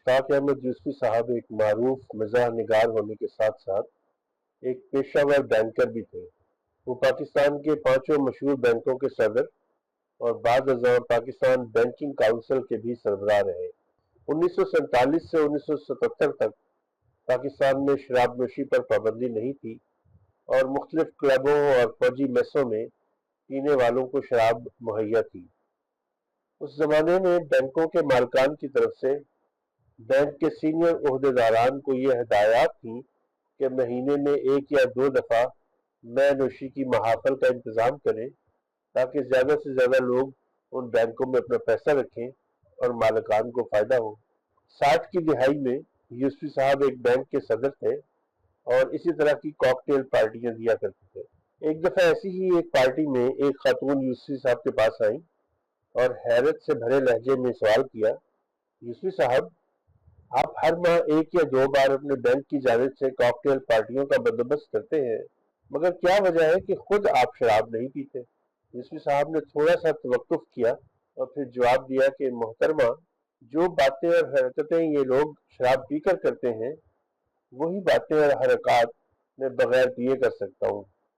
मुश्ताक अहमद यूसुफी साहब एक मारूफ मज़ाह निगार होने के साथ साथ एक पेशेवर बैंकर भी थे। वो पाकिस्तान के 5 मशहूर बैंकों के सदर और बाद अज़ां पाकिस्तान बैंकिंग काउंसिल के भी सरबराह रहे। 1947 से 1977 तक पाकिस्तान में शराब नोशी पर पाबंदी नहीं थी और मुख्तलिफ क्लबों और फौजी मेसों में पीने वालों को शराब मुहैया थी। उस जमाने में बैंकों के मालिकान की तरफ से बैंक के सीनियर ओहदेदारान को ये हिदायत थी कि महीने में 1 या 2 दफ़ा मैं नोशी की महाफिल का इंतज़ाम करें ताकि ज़्यादा से ज़्यादा लोग उन बैंकों में अपना पैसा रखें और मालिकान को फ़ायदा हो। 60 की दिहाई में यूसुफी साहब एक बैंक के सदर थे और इसी तरह की कॉकटेल पार्टियां दिया करते थे। एक दफ़ा ऐसी ही एक पार्टी में एक खातून यूसुफी साहब के पास आई और हैरत से भरे लहजे में सवाल किया, यूसुफी साहब, आप हर माह 1 या 2 बार अपने बैंक की जानिब से कॉकटेल पार्टियों का बंदोबस्त करते हैं, मगर क्या वजह है कि खुद आप शराब नहीं पीते? यूसुफी साहब ने थोड़ा सा तवक्कुफ किया और फिर जवाब दिया कि मोहतरमा, जो बातें और हरकतें ये लोग शराब पीकर करते हैं वही बातें और हरकत मैं बगैर पिए कर सकता हूँ।